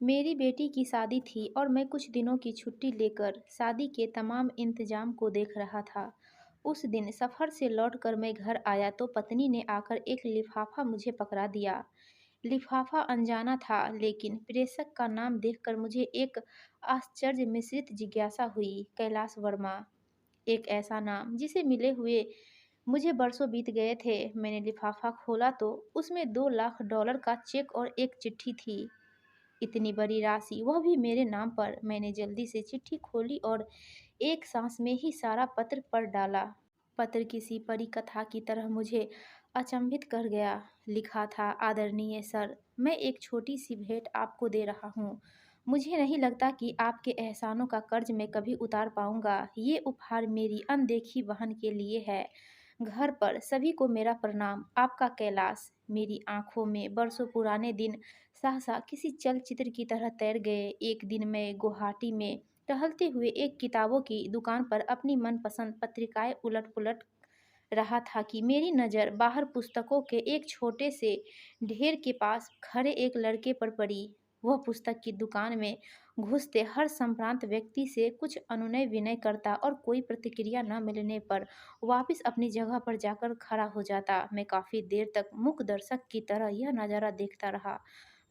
मेरी बेटी की शादी थी और मैं कुछ दिनों की छुट्टी लेकर शादी के तमाम इंतजाम को देख रहा था। उस दिन सफ़र से लौटकर मैं घर आया तो पत्नी ने आकर एक लिफाफा मुझे पकड़ा दिया। लिफाफा अनजाना था, लेकिन प्रेषक का नाम देखकर मुझे एक आश्चर्य मिश्रित जिज्ञासा हुई। कैलाश वर्मा, एक ऐसा नाम जिसे मिले हुए मुझे बरसों बीत गए थे। मैंने लिफाफा खोला तो उसमें $2 लाख का चेक और एक चिट्ठी थी। इतनी बड़ी राशि, वह भी मेरे नाम पर। मैंने जल्दी से चिट्ठी खोली और एक सांस में ही सारा पत्र पढ़ डाला। पत्र किसी परी कथा की तरह मुझे अचंभित कर गया। लिखा था, आदरणीय सर, मैं एक छोटी सी भेंट आपको दे रहा हूँ। मुझे नहीं लगता कि आपके एहसानों का कर्ज मैं कभी उतार पाऊंगा। ये उपहार मेरी अनदेखी बहन के लिए है। घर पर सभी को मेरा प्रणाम। आपका कैलाश। मेरी आंखों में बरसों पुराने दिन सहसा किसी चलचित्र की तरह तैर गए। एक दिन मैं गुवाहाटी में टहलते हुए एक किताबों की दुकान पर अपनी मनपसंद पत्रिकाएं उलट-पुलट रहा था कि मेरी नज़र बाहर पुस्तकों के एक छोटे से ढेर के पास खड़े एक लड़के पर पड़ी। वह पुस्तक की दुकान में घुसते हर संभ्रांत व्यक्ति से कुछ अनुनय विनय करता और कोई प्रतिक्रिया न मिलने पर वापस अपनी जगह पर जाकर खड़ा हो जाता। मैं काफ़ी देर तक मूक दर्शक की तरह यह नज़ारा देखता रहा।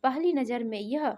पहली नज़र में यह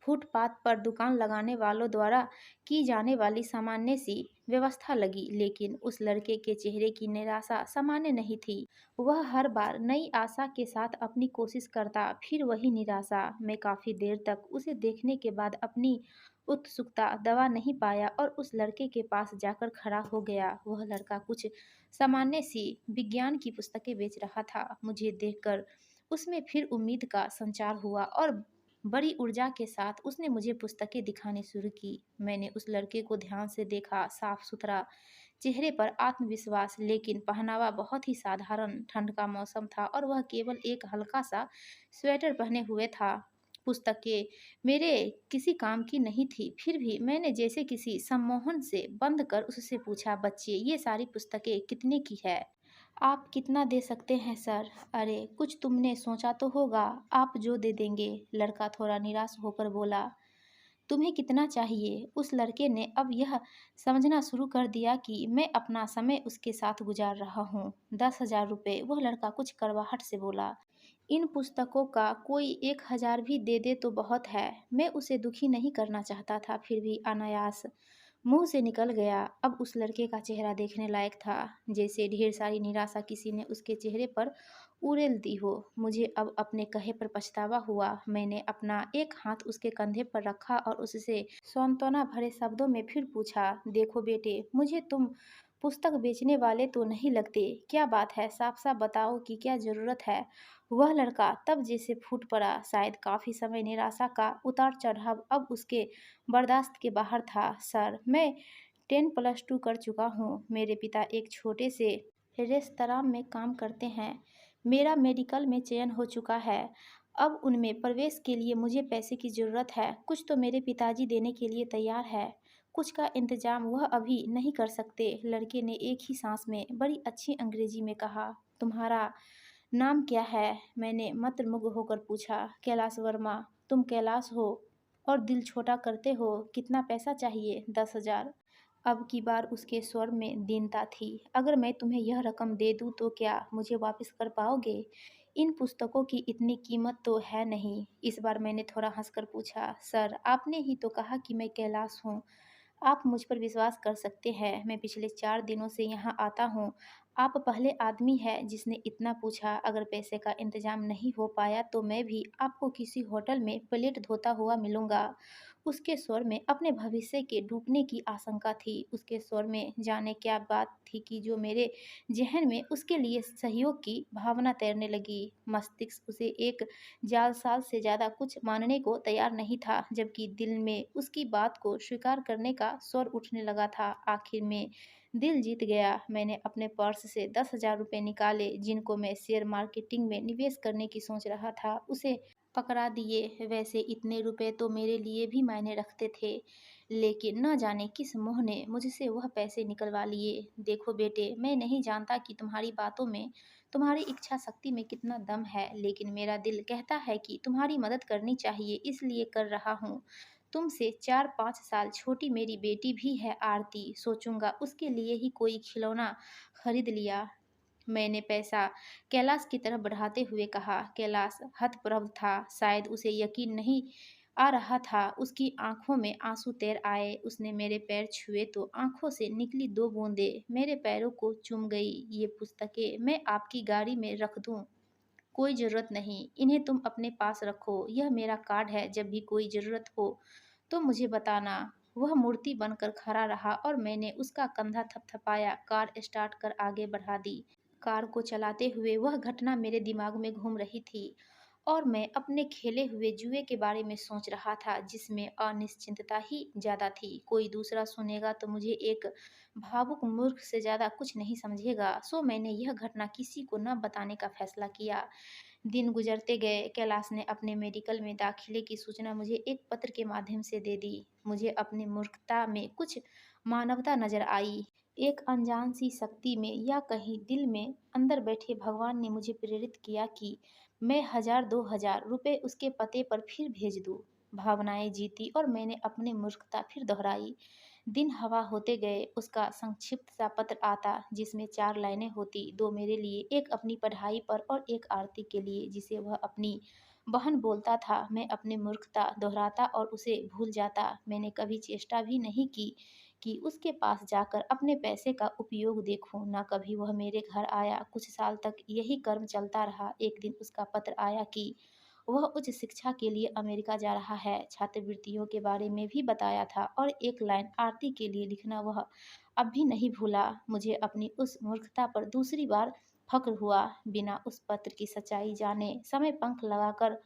फुटपाथ पर दुकान लगाने वालों द्वारा की जाने वाली सामान्य सी व्यवस्था लगी, लेकिन उस लड़के के चेहरे की निराशा सामान्य नहीं थी। वह हर बार नई आशा के साथ अपनी कोशिश करता, फिर वही निराशा। मैं काफ़ी देर तक उसे देखने के बाद अपनी उत्सुकता दबा नहीं पाया और उस लड़के के पास जाकर खड़ा हो गया। वह लड़का कुछ सामान्य सी विज्ञान की पुस्तकें बेच रहा था। मुझे देखकर उसमें फिर उम्मीद का संचार हुआ और बड़ी ऊर्जा के साथ उसने मुझे पुस्तकें दिखानी शुरू की। मैंने उस लड़के को ध्यान से देखा। साफ-सुथरा, चेहरे पर आत्मविश्वास, लेकिन पहनावा बहुत ही साधारण। ठंड का मौसम था और वह केवल एक हल्का-सा स्वेटर पहने हुए था। पुस्तकें मेरे किसी काम की नहीं थी, फिर भी मैंने जैसे किसी सम्मोहन से बंद कर उससे पूछा, "बच्चे, ये सारी पुस्तकें कितने की है? आप कितना दे सकते हैं सर?" "अरे, कुछ तुमने सोचा तो होगा, आप जो दे देंगे।" लड़का थोड़ा निराश होकर बोला। "तुम्हें कितना चाहिए?" उस लड़के ने अब यह समझना शुरू कर दिया कि मैं अपना समय उसके साथ गुजार रहा हूँ। ₹10,000, वह लड़का कुछ कड़वाहट से बोला। "इन पुस्तकों का कोई 1,000 भी दे दे तो बहुत है।" मैं उसे दुखी नहीं करना चाहता था, फिर भी अनायास मुंह से निकल गया। अब उस लड़के का चेहरा देखने लायक था, जैसे ढेर सारी निराशा किसी ने उसके चेहरे पर उड़ेल दी हो। मुझे अब अपने कहे पर पछतावा हुआ। मैंने अपना एक हाथ उसके कंधे पर रखा और उससे सांत्वना भरे शब्दों में फिर पूछा, "देखो बेटे, मुझे तुम पुस्तक बेचने वाले तो नहीं लगते। क्या बात है, साफ साफ बताओ कि क्या ज़रूरत है?" वह लड़का तब जैसे फूट पड़ा। शायद काफ़ी समय निराशा का उतार चढ़ाव अब उसके बर्दाश्त के बाहर था। "सर, मैं 10+2 कर चुका हूँ। मेरे पिता एक छोटे से रेस्तरां में काम करते हैं। मेरा मेडिकल में चयन हो चुका है। अब उनमें प्रवेश के लिए मुझे पैसे की ज़रूरत है। कुछ तो मेरे पिताजी देने के लिए तैयार है, कुछ का इंतज़ाम वह अभी नहीं कर सकते।" लड़के ने एक ही सांस में बड़ी अच्छी अंग्रेजी में कहा, "तुम्हारा नाम क्या है?" मैंने मंत्रमुग्ध होकर पूछा। "कैलाश वर्मा।" "तुम कैलाश हो और दिल छोटा करते हो। कितना पैसा चाहिए?" "10,000।" अब की बार उसके स्वर में दीनता थी। "अगर मैं तुम्हें यह रकम दे दूँ तो क्या मुझे वापस कर पाओगे? इन पुस्तकों की इतनी कीमत तो है नहीं।" इस बार मैंने थोड़ा हंसकर पूछा, "सर, आपने ही तो कहा कि मैं कैलाश हूँ। आप मुझ पर विश्वास कर सकते हैं। मैं पिछले 4 दिनों से यहाँ आता हूँ। आप पहले आदमी हैं जिसने इतना पूछा। अगर पैसे का इंतज़ाम नहीं हो पाया तो मैं भी आपको किसी होटल में प्लेट धोता हुआ मिलूँगा।" उसके स्वर में अपने भविष्य के डूबने की आशंका थी। उसके स्वर में जाने क्या बात थी कि जो मेरे ज़हन में उसके लिए सहयोग की भावना तैरने लगी। मस्तिष्क उसे एक जालसाज से ज़्यादा कुछ मानने को तैयार नहीं था, जबकि दिल में उसकी बात को स्वीकार करने का स्वर उठने लगा था। आखिर में दिल जीत गया। मैंने अपने पर्स से ₹10,000 निकाले, जिनको मैं शेयर मार्केटिंग में निवेश करने की सोच रहा था, उसे पकड़ा दिए। वैसे इतने रुपए तो मेरे लिए भी मायने रखते थे, लेकिन न जाने किस मोह ने मुझसे वह पैसे निकलवा लिए। "देखो बेटे, मैं नहीं जानता कि तुम्हारी बातों में तुम्हारी इच्छा शक्ति में कितना दम है, लेकिन मेरा दिल कहता है कि तुम्हारी मदद करनी चाहिए, इसलिए कर रहा हूँ। तुमसे 4-5 साल छोटी मेरी बेटी भी है आरती, सोचूंगा उसके लिए ही कोई खिलौना खरीद लिया। मैंने पैसा कैलाश की तरफ बढ़ाते हुए कहा। कैलाश हतप्रभ था, शायद उसे यकीन नहीं आ रहा था। उसकी आंखों में आंसू तैर आए। उसने मेरे पैर छुए तो आंखों से निकली 2 बूंदें मेरे पैरों को चुम गई। ये पुस्तकें मैं आपकी गाड़ी में रख दूं? कोई ज़रूरत नहीं, इन्हें तुम अपने पास रखो। यह मेरा कार्ड है, जब भी कोई ज़रूरत हो तो मुझे बताना। वह मूर्ति बनकर खड़ा रहा और मैंने उसका कंधा थपथपाया। कार स्टार्ट कर आगे बढ़ा दी। कार को चलाते हुए वह घटना मेरे दिमाग में घूम रही थी और मैं अपने खेले हुए जुए के बारे में सोच रहा था, जिसमें अनिश्चितता ही ज़्यादा थी। कोई दूसरा सुनेगा तो मुझे एक भावुक मूर्ख से ज़्यादा कुछ नहीं समझेगा, सो मैंने यह घटना किसी को न बताने का फैसला किया। दिन गुजरते गए। कैलाश ने अपने मेडिकल में दाखिले की सूचना मुझे एक पत्र के माध्यम से दे दी। मुझे अपनी मूर्खता में कुछ मानवता नजर आई। एक अनजान सी शक्ति में या कहीं दिल में अंदर बैठे भगवान ने मुझे प्रेरित किया कि मैं 1000-2000 रुपए उसके पते पर फिर भेज दूं। भावनाएं जीती और मैंने अपनी मूर्खता फिर दोहराई। दिन हवा होते गए। उसका संक्षिप्त सा पत्र आता, जिसमें 4 लाइनें होती, 2 मेरे लिए, एक अपनी पढ़ाई पर और एक आरती के लिए, जिसे वह अपनी बहन बोलता था। मैं अपनी मूर्खता दोहराता और उसे भूल जाता। मैंने कभी चेष्टा भी नहीं की कि उसके पास जाकर अपने पैसे का उपयोग देखूं। न कभी वह मेरे घर आया। कुछ साल तक यही क्रम चलता रहा। एक दिन उसका पत्र आया कि वह उच्च शिक्षा के लिए अमेरिका जा रहा है। छात्रवृत्तियों के बारे में भी बताया था और एक लाइन आरती के लिए लिखना वह अब भी नहीं भूला। मुझे अपनी उस मूर्खता पर दूसरी बार फक्र हुआ। बिना उस पत्र की सच्चाई जाने समय पंख लगाकर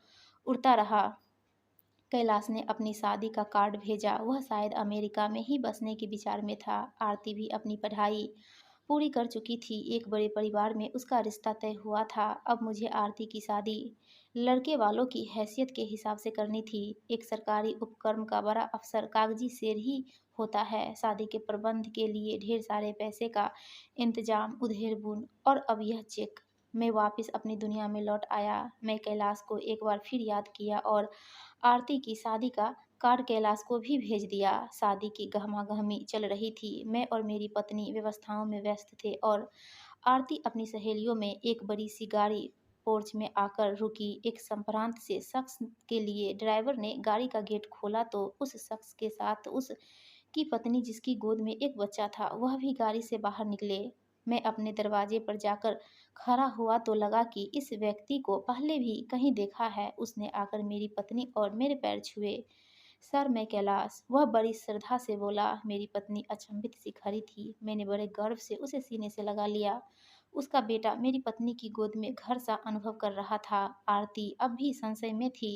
उड़ता रहा। कैलाश ने अपनी शादी का कार्ड भेजा। वह शायद अमेरिका में ही बसने के विचार में था। आरती भी अपनी पढ़ाई पूरी कर चुकी थी। एक बड़े परिवार में उसका रिश्ता तय हुआ था। अब मुझे आरती की शादी लड़के वालों की हैसियत के हिसाब से करनी थी। एक सरकारी उपक्रम का बड़ा अफसर कागजी शेर ही होता है। शादी के प्रबंध के लिए ढेर सारे पैसे का इंतजाम, उधेड़-बुन और अब यह चेक। मैं वापस अपनी दुनिया में लौट आया। मैं कैलाश को एक बार फिर याद किया और आरती की शादी का कार्ड कैलाश को भी भेज दिया। शादी की गहमा-गहमी चल रही थी। मैं और मेरी पत्नी व्यवस्थाओं में व्यस्त थे और आरती अपनी सहेलियों में एक बड़ी सी गाड़ी पोर्च में आकर रुकी। एक संभ्रांत से शख्स के लिए ड्राइवर ने गाड़ी का गेट खोला तो उस शख्स के साथ उसकी पत्नी, जिसकी गोद में एक बच्चा था, वह भी गाड़ी से बाहर निकले। मैं अपने दरवाजे पर जाकर खड़ा हुआ तो लगा कि इस व्यक्ति को पहले भी कहीं देखा है। उसने आकर मेरी पत्नी और मेरे पैर छुए। सर, मैं कैलाश, वह बड़ी श्रद्धा से बोला। मेरी पत्नी अचंभित सी खड़ी थी। मैंने बड़े गर्व से उसे सीने से लगा लिया। उसका बेटा मेरी पत्नी की गोद में घर सा अनुभव कर रहा था। आरती अब भी संशय में थी।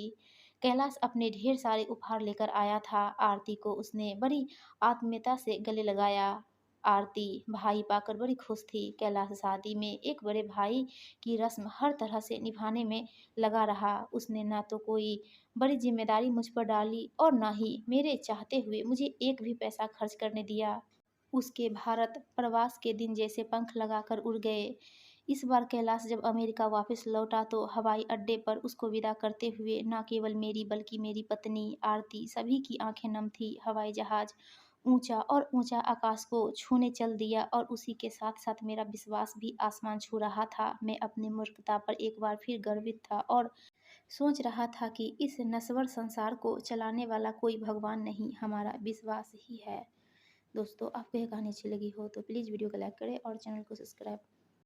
कैलाश अपने ढेर सारे उपहार लेकर आया था। आरती को उसने बड़ी आत्मीयता से गले लगाया। आरती भाई पाकर बड़ी खुश थी। कैलाश शादी में एक बड़े भाई की रस्म हर तरह से निभाने में लगा रहा। उसने ना तो कोई बड़ी जिम्मेदारी मुझ पर डाली और ना ही मेरे चाहते हुए मुझे एक भी पैसा खर्च करने दिया। उसके भारत प्रवास के दिन जैसे पंख लगाकर उड़ गए। इस बार कैलाश जब अमेरिका वापस लौटा तो हवाई अड्डे पर उसको विदा करते हुए न केवल मेरी बल्कि मेरी पत्नी, आरती, सभी की आंखें नम थी। हवाई जहाज ऊंचा और ऊंचा आकाश को छूने चल दिया और उसी के साथ साथ मेरा विश्वास भी आसमान छू रहा था। मैं अपनी मूर्खता पर एक बार फिर गर्वित था और सोच रहा था कि इस नश्वर संसार को चलाने वाला कोई भगवान नहीं, हमारा विश्वास ही है। दोस्तों, आपको यह कहानी अच्छी लगी हो तो प्लीज़ वीडियो को लाइक करें और चैनल को सब्सक्राइब